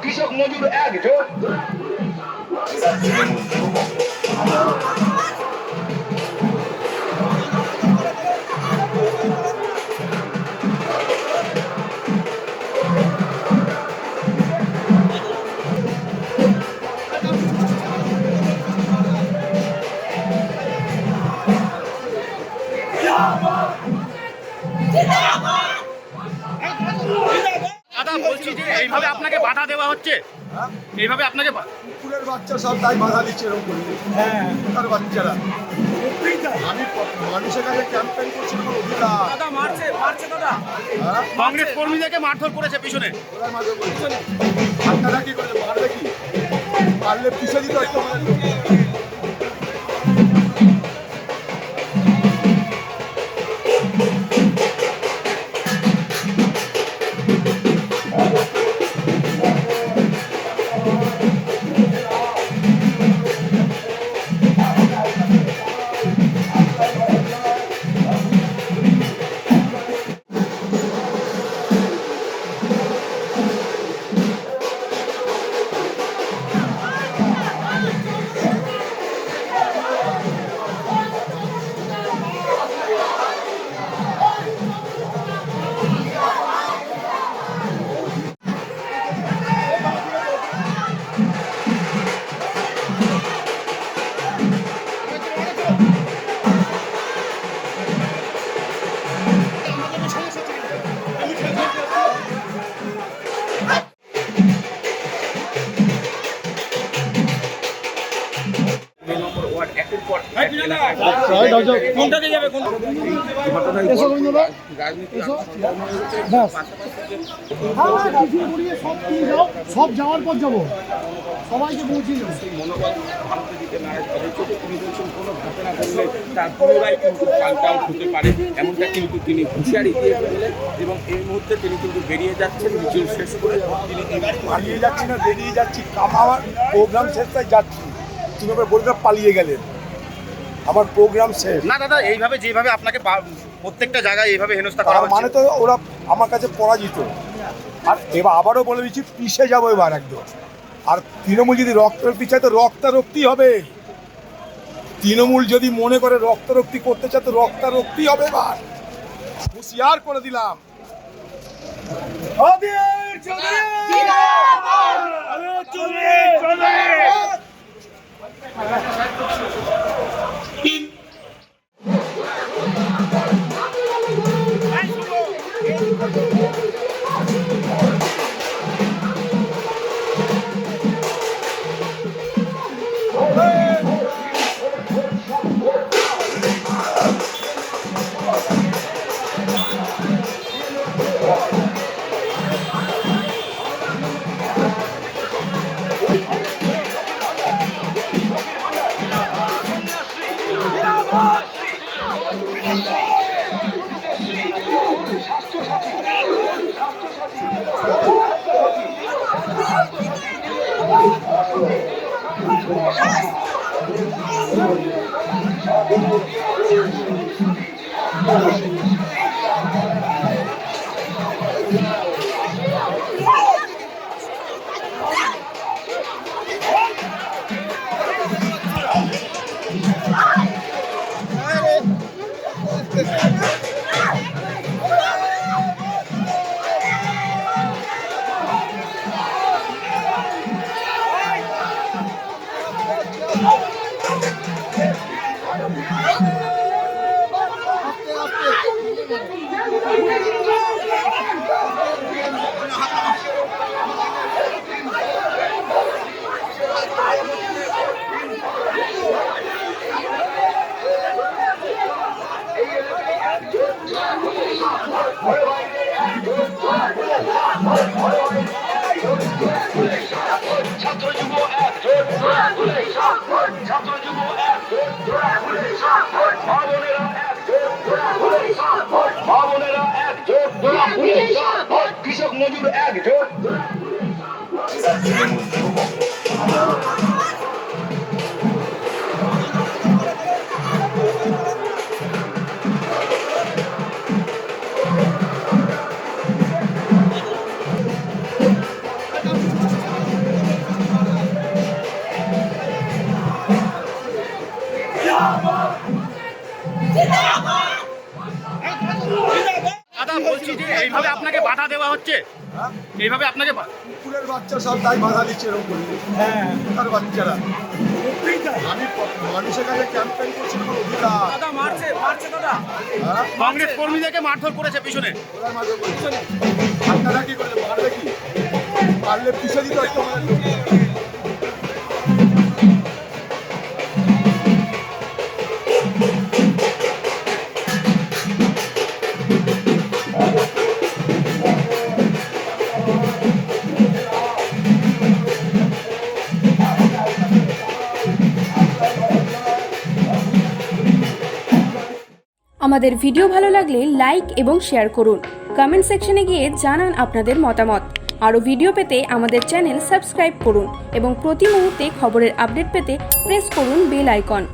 কৃষক মজুর একজোট। দাদা বলছি যে এইভাবে আপনাকে বাধা দেওয়া হচ্ছে, এইভাবে আপনাকে কুকুরের বাচ্চা সব তাই বাধা দিচ্ছে এরকম করে। হ্যাঁ কুকুরের বাচ্চারা আমি মানুষের কাছে ক্যাম্পেইন করছি কোনো অধিকার। দাদা মারছে দাদা, কংগ্রেস কর্মীদেরকে মারধর করেছে পিছনে। ওরা মারবে বলছে আপনারা কি করে মারবে কি মারলে পিছিয়ে দিতে হয়তো আমাদের কোনটাকে যাবে সব যাওয়ার পর যাবো, সবাইকে পৌঁছে যাবো। মনোবল ভাঙতে দিতে না তিনি বলছেন কোনো ঘটনা ঘটলে তার পুনরায় কিন্তু পাল্টাও হতে পারে, এমনটা কিন্তু তিনি হুঁশিয়ারি দিয়ে বললেন। এবং এই মুহূর্তে তিনি কিন্তু বেরিয়ে যাচ্ছেন মিছিল শেষ করে। তিনি পালিয়ে যাচ্ছি না, বেরিয়ে যাচ্ছি, আমার প্রোগ্রাম শেষটাই যাচ্ছি। তুমি আবার বলতে পালিয়ে গেলেন, আমার প্রোগ্রাম শেষ। না দাদা, এইভাবে যেভাবে আপনাকে প্রত্যেকটা জায়গায় এইভাবে হেনস্থা করা হচ্ছে, মানে তো ওরা আমার কাছে পরাজিত। আর এবার আবারও বলে দিচ্ছি পিছিয়ে যাবো এবার একদম। আর তৃণমূল যদি রক্তারক্তি চায় তো রক্তারক্তি হবে। তৃণমূল যদি মনে করে রক্তারক্তি করতে চায় তো রক্তারক্তি হবে এবার, হুঁশিয়ার করে দিলাম। ছাত্র যুব একজোট, ছাত্র যুব একজোট, মা বোনেরা একজোট, মা বোনেরা একজোট, কৃষক মজুর একজোট। দাদা বলছি যে এইভাবে আপনাকে বাধা দেওয়া হচ্ছে, এইভাবে আপনাকে কুকুরের বাচ্চা সব তাই বাধা দিচ্ছে এরকম করে। হ্যাঁ, কুকুরের বাচ্চারা। আমি মানুষের কাছে ক্যাম্পেইন করছি কোনো অধিকার। দাদা মারছে দাদা, হ্যাঁ? কংগ্রেস কর্মীদেরকে মারধর করেছে পিছনে। ওরা মারবে বলছে। আপনারা কি করলে মারবে কি? পারলে পিছিয়ে দিতে হয়তো আমাদের লোক। আমাদের ভিডিও ভালো লাগলে লাইক এবং শেয়ার করুন। কমেন্ট সেকশনে গিয়ে জানান আপনাদের মতামত। আরও ভিডিও পেতে আমাদের চ্যানেল সাবস্ক্রাইব করুন এবং প্রতি মুহূর্তে খবরের আপডেট পেতে প্রেস করুন বেল আইকন।